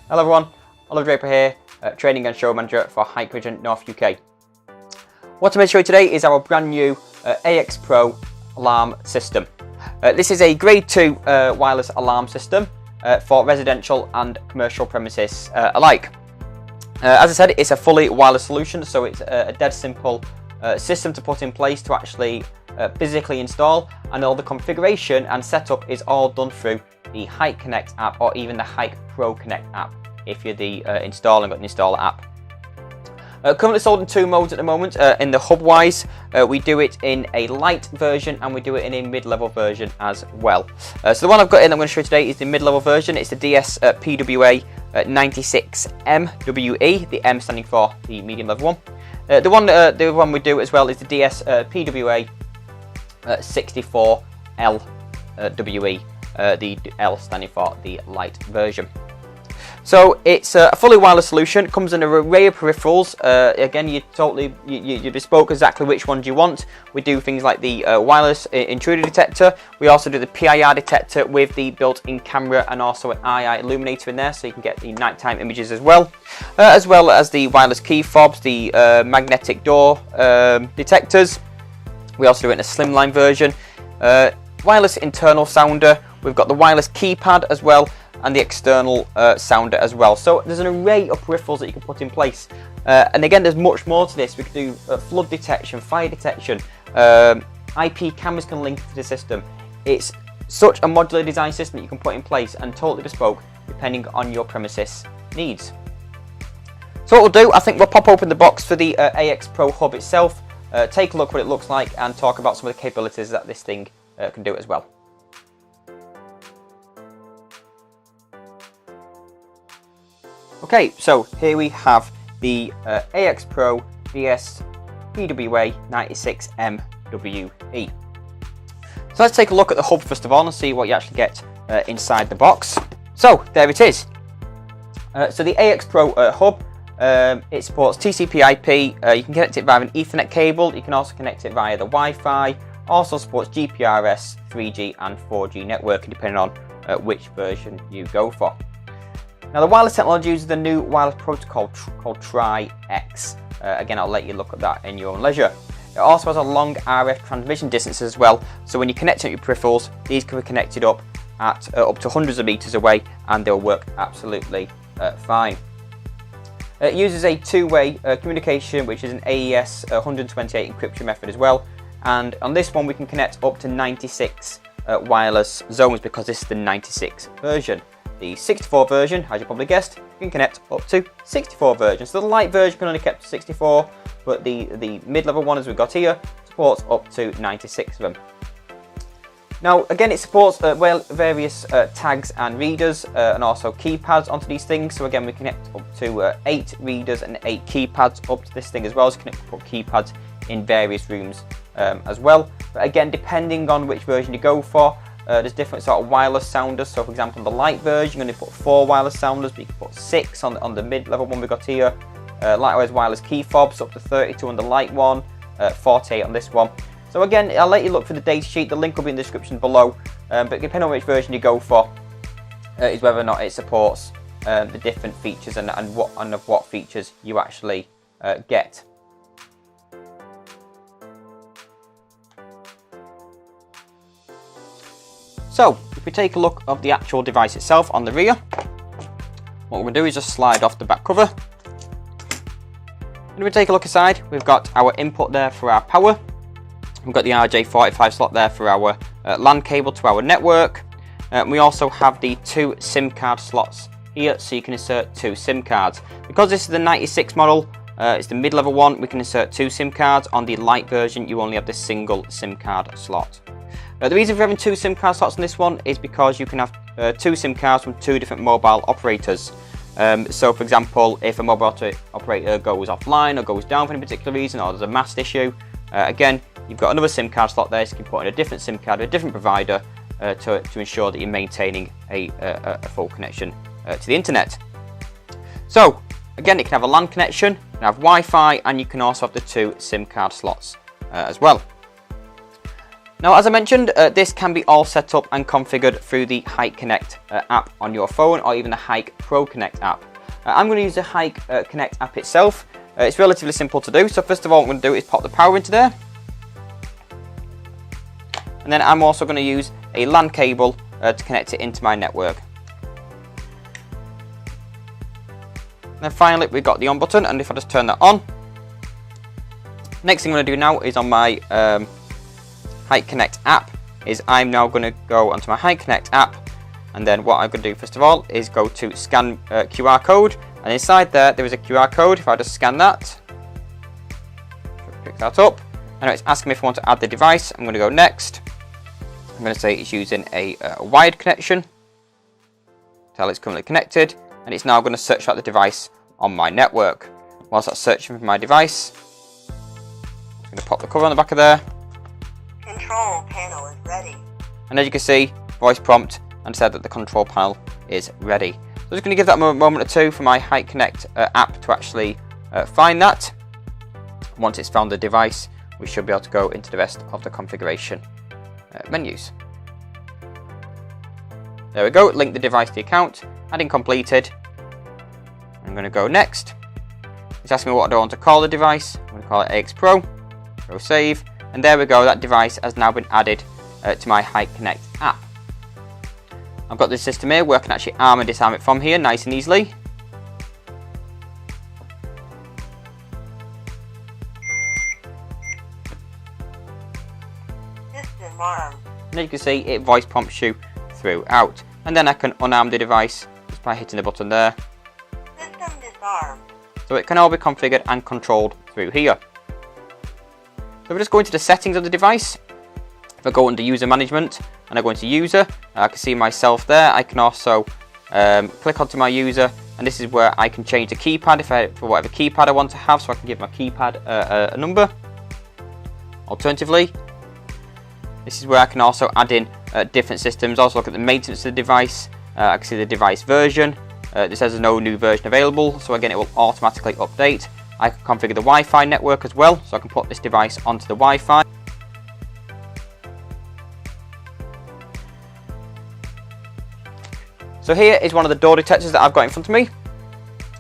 Hello everyone, Oliver Draper here, Training and Show Manager for Hikvision North UK. What I'm going to show you today is our brand new AX Pro alarm system. This is a grade 2 wireless alarm system for residential and commercial premises alike. As I said, it's a fully wireless solution, so it's a dead simple system to put in place to actually physically install, and all the configuration and setup is all done through the Hike Connect app or even the Hike Pro Connect app if you're the installer and got an installer app. Currently sold in 2 modes at the moment. In the hub wise, we do it in a light version and we do it in a mid-level version as well. So the one I've got in I'm going to show you today is the mid-level version. It's the DS PWA 96MWE, the M standing for the medium level one. The one we do as well is the DS PWA 64LWE, the L standing for the light version. So it's a fully wireless solution. It comes in an array of peripherals. Again, you bespoke exactly which ones you want. We do things like the wireless intruder detector. We also do the PIR detector with the built-in camera and also an II illuminator in there, so you can get the nighttime images as well as the wireless key fobs, the magnetic door detectors. We also do it in a slimline version. Wireless internal sounder. We've got the wireless keypad as well, and the external sounder as well. So there's an array of peripherals that you can put in place. And again, there's much more to this. We can do flood detection, fire detection, IP cameras can link to the system. It's such a modular design system that you can put in place and totally bespoke depending on your premises needs. So what we'll do, I think we'll pop open the box for the AX Pro Hub itself, take a look what it looks like and talk about some of the capabilities that this thing can do as well. Okay, so here we have the AX Pro DS PWA 96MWE. So let's take a look at the hub first of all and see what you actually get inside the box. So there it is. So the AX Pro hub, it supports TCP/IP. You can connect it via an Ethernet cable. You can also connect it via the Wi-Fi. Also supports GPRS, 3G and 4G networking depending on which version you go for. Now the wireless technology uses the new wireless protocol called Tri-X. Again, I'll let you look at that in your own leisure. It also has a long RF transmission distance as well, so when you connect your peripherals, these can be connected up at up to hundreds of meters away and they'll work absolutely fine. It uses a two-way communication, which is an AES 128 encryption method as well, and on this one we can connect up to 96 wireless zones because this is the 96 version. The 64 version, as you probably guessed, you can connect up to 64 versions. So the light version can only connect to 64, but the mid-level one, as we've got here, supports up to 96 of them. Now, again, it supports various tags and readers and also keypads onto these things. So again, we connect up to 8 readers and 8 keypads up to this thing as well. So you can put keypads in various rooms as well. But again, depending on which version you go for, there's different sort of wireless sounders. So for example, on the light version, you're going to put 4 wireless sounders, but you can put 6 on the mid-level one we got here. Likewise, wireless key fobs up to 32 on the light one, 48 on this one. So again, I'll let you look for the data sheet. The link will be in the description below. But depending on which version you go for, is whether or not it supports the different features and what features you actually get. So, if we take a look of the actual device itself on the rear, what we're going to do is just slide off the back cover. And if we take a look inside, we've got our input there for our power. We've got the RJ45 slot there for our LAN cable to our network. We also have the 2 SIM card slots here, so you can insert 2 SIM cards. Because this is the 96 model, it's the mid-level one, we can insert 2 SIM cards. On the light version, you only have the single SIM card slot. The reason for having 2 SIM card slots on this one is because you can have 2 SIM cards from 2 different mobile operators. So for example, if a mobile operator goes offline or goes down for any particular reason, or there's a mast issue, again, you've got another SIM card slot there, so you can put in a different SIM card with a different provider to ensure that you're maintaining a full connection to the internet. So again, it can have a LAN connection, you can have Wi-Fi, and you can also have the 2 SIM card slots as well. Now, as I mentioned, this can be all set up and configured through the Hike Connect app on your phone, or even the Hike Pro Connect app. I'm going to use the Hike Connect app itself. It's relatively simple to do. So first of all, what I'm going to do is pop the power into there. And then I'm also going to use a LAN cable to connect it into my network. And then finally, we've got the on button, and if I just turn that on, next thing I'm going to do now is on my Hike Connect app, is I'm now going to go onto my Hike Connect app, and then what I'm going to do first of all is go to scan QR code, and inside there is a QR code. If I just scan that, pick that up, and it's asking me if I want to add the device. I'm going to go next. I'm going to say it's using a wired connection. Tell it's currently connected, and it's now going to search out the device on my network. Whilst that's searching for my device, I'm going to pop the cover on the back of there. Control panel is ready. And as you can see, voice prompt and said that the control panel is ready. So I'm just going to give that a moment or two for my Hike Connect app to actually find that. Once it's found the device, we should be able to go into the rest of the configuration menus. There we go, link the device to the account, adding completed. I'm going to go next. It's asking me what do I want to call the device. I'm going to call it AX Pro. Go save. And there we go, that device has now been added to my Hike Connect app. I've got this system here where I can actually arm and disarm it from here nice and easily. System armed. And as you can see, it voice prompts you throughout. And then I can unarm the device just by hitting the button there. System disarmed. So it can all be configured and controlled through here. So we're just going to the settings of the device. If I go under user management and I go into user, I can see myself there. I can also click onto my user, and this is where I can change the keypad for whatever keypad I want to have, so I can give my keypad a number. Alternatively, this is where I can also add in different systems. Also look at the maintenance of the device. I can see the device version. This says there's no new version available, so again it will automatically update. I can configure the Wi-Fi network as well, so I can put this device onto the Wi-Fi. So here is one of the door detectors that I've got in front of me.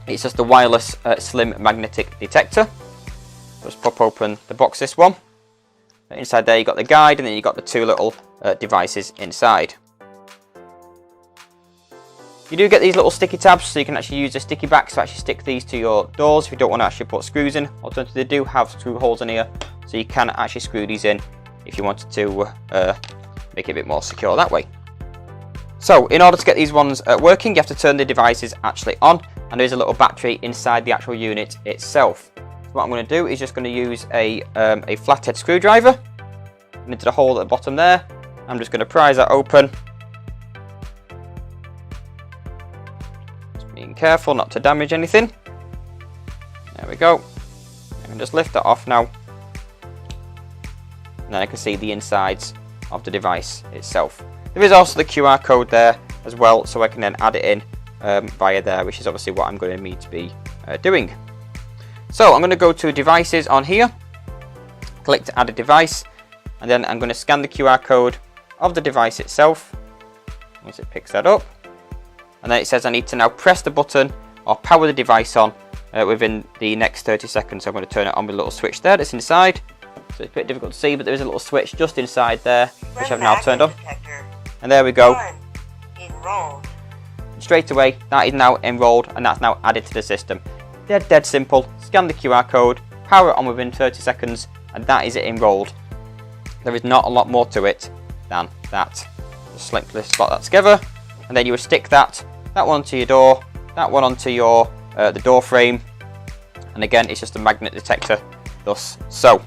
It's just a wireless slim magnetic detector. Just pop open the box, this one. Inside there you've got the guide, and then you've got the two little devices inside. You do get these little sticky tabs, so you can actually use the sticky backs to actually stick these to your doors if you don't want to actually put screws in. Alternatively, they do have screw holes in here, so you can actually screw these in if you wanted to make it a bit more secure that way. So in order to get these ones working, you have to turn the devices actually on, and there's a little battery inside the actual unit itself. So what I'm going to do is just going to use a flathead screwdriver, and into the hole at the bottom there. I'm just going to prise that open. Just being careful not to damage anything. There we go. I can just lift that off now, and then I can see the insides of the device itself. There is also the QR code there as well, so I can then add it in via there, which is obviously what I'm going to need to be doing. So I'm going to go to devices on here, click to add a device, and then I'm going to scan the QR code of the device itself once it picks that up. And then it says I need to now press the button or power the device on within the next 30 seconds. So I'm going to turn it on with a little switch there that's inside. So it's a bit difficult to see, but there is a little switch just inside there, which I've now turned on. And there we go. Enrolled. Straight away, that is now enrolled, and that's now added to the system. Dead simple. Scan the QR code, power it on within 30 seconds, and that is it enrolled. There is not a lot more to it than that. Just simply slot that together, and then you would stick that one onto your door, that one onto your the door frame, and again it's just a magnet detector, thus so.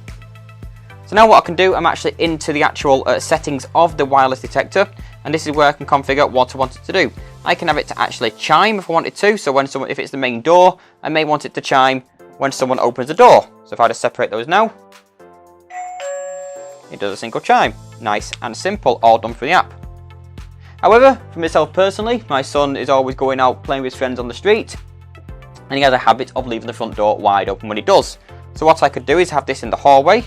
So now what I can do, I'm actually into the actual settings of the wireless detector, and this is where I can configure what I want it to do. I can have it to actually chime if I wanted to, so if it's the main door, I may want it to chime when someone opens the door. So if I just separate those now, it does a single chime. Nice and simple, all done through the app. However, for myself personally, my son is always going out playing with his friends on the street, and he has a habit of leaving the front door wide open when he does. So what I could do is have this in the hallway,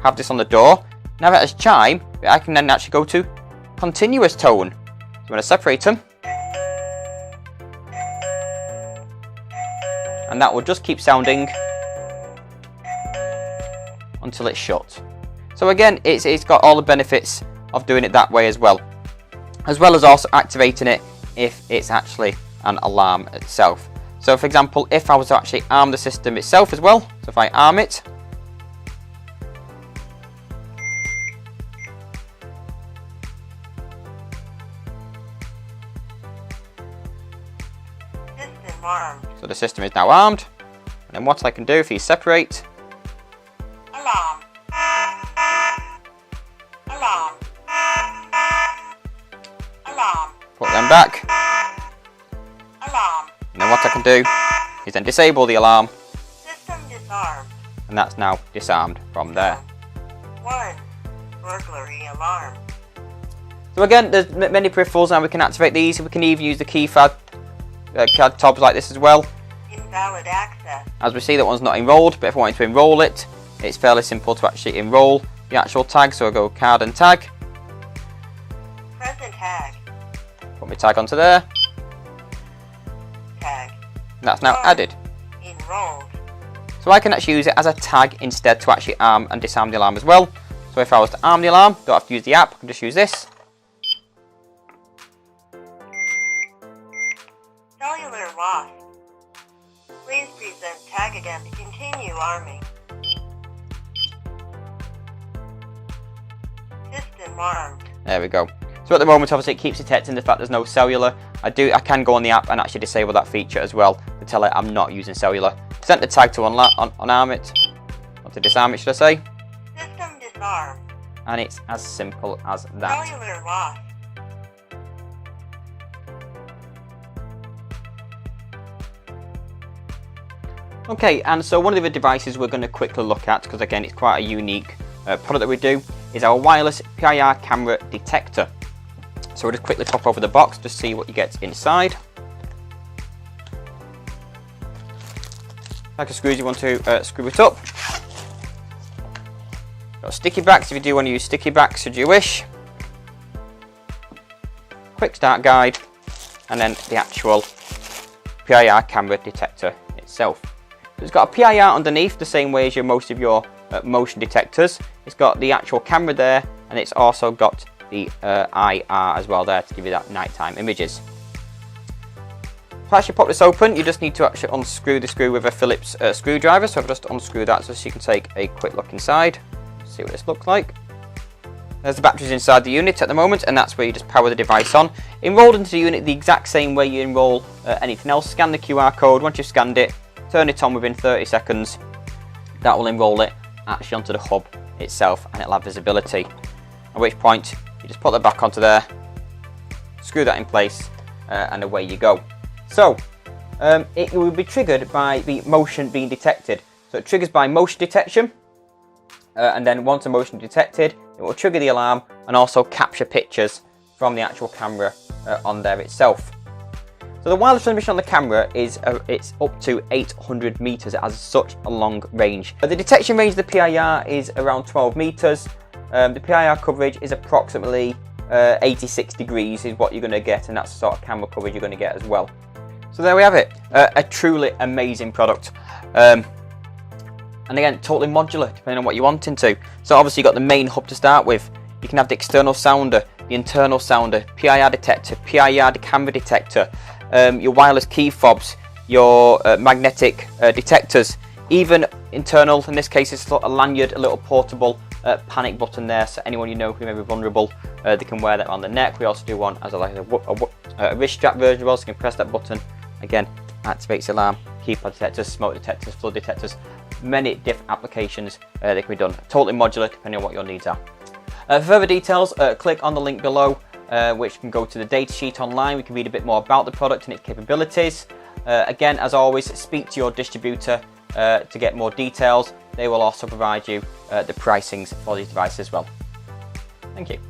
have this on the door, and have it as chime I can then actually go to continuous tone. So I'm going to separate them. And that will just keep sounding until it's shut. So again, it's got all the benefits of doing it that way as well as also activating it if it's actually an alarm itself. So for example, if I was to actually arm the system itself as well, so if I arm it, System armed. so the system is now armed, and then what I can do if you separate, Alarm. Alarm. Alarm. put them back, Alarm. and then what I can do is then disable the alarm, System disarmed. and that's now disarmed from there. 1. Burglary alarm. So again, there's many peripherals now we can activate these. We can even use the keypad CAD tabs like this as well. Invalid access. As we see, that one's not enrolled, but if I wanted to enroll it, it's fairly simple to actually enroll the actual tag. So I'll go card and tag, Present tag. put my tag onto there, Tag. and that's now added. Enrolled. So I can actually use it as a tag instead to actually arm and disarm the alarm as well. So if I was to arm the alarm, don't have to use the app, I can just use this. Cellular lost. Please present tag again to continue arming. System armed. There we go. So at the moment, obviously, it keeps detecting the fact there's no cellular. I can go on the app and actually disable that feature as well to tell it I'm not using cellular. Set the tag to unarm it, or to disarm it, should I say? System disarmed. And it's as simple as that. Cellular lost. Okay, and so one of the other devices we're going to quickly look at, because again it's quite a unique product that we do, is our wireless PIR camera detector. So we'll just quickly pop over the box to see what you get inside. Like a screw, you want to screw it up. Got sticky backs if you do want to use sticky backs should you wish. Quick start guide, and then the actual PIR camera detector itself. So it's got a PIR underneath the same way as most of your motion detectors. It's got the actual camera there, and it's also got the IR as well there to give you that nighttime images. To actually pop this open, you just need to actually unscrew the screw with a Phillips screwdriver. So I've just unscrewed that so you can take a quick look inside, see what this looks like. There's the batteries inside the unit at the moment, and that's where you just power the device on. Enrolled into the unit the exact same way you enroll anything else. Scan the QR code. Once you've scanned it, turn it on within 30 seconds. That will enroll it actually onto the hub itself, and it'll have visibility. At which point you just put that back onto there, screw that in place, and away you go. So it will be triggered by the motion being detected. So it triggers by motion detection, and then once a motion detected, it will trigger the alarm and also capture pictures from the actual camera on there itself. So the wireless transmission on the camera is it's up to 800 meters. It has such a long range. The detection range of the PIR is around 12 meters. The PIR coverage is approximately 86 degrees is what you're going to get, and that's the sort of camera coverage you're going to get as well. So there we have it, a truly amazing product. And again, totally modular depending on what you're wanting to. So obviously you've got the main hub to start with. You can have the external sounder, the internal sounder, PIR detector, PIR camera detector, your wireless key fobs, your magnetic detectors, even internal, in this case it's a lanyard, a little portable panic button there, so anyone you know who may be vulnerable, they can wear that on the neck. We also do one as a wrist strap version as well, so you can press that button. Again, activates alarm, keypad detectors, smoke detectors, flood detectors, many different applications that can be done. Totally modular depending on what your needs are. For further details, click on the link below, which can go to the datasheet online. We can read a bit more about the product and its capabilities. Again, as always, speak to your distributor to get more details. They will also provide you the pricings for these devices as well. Thank you.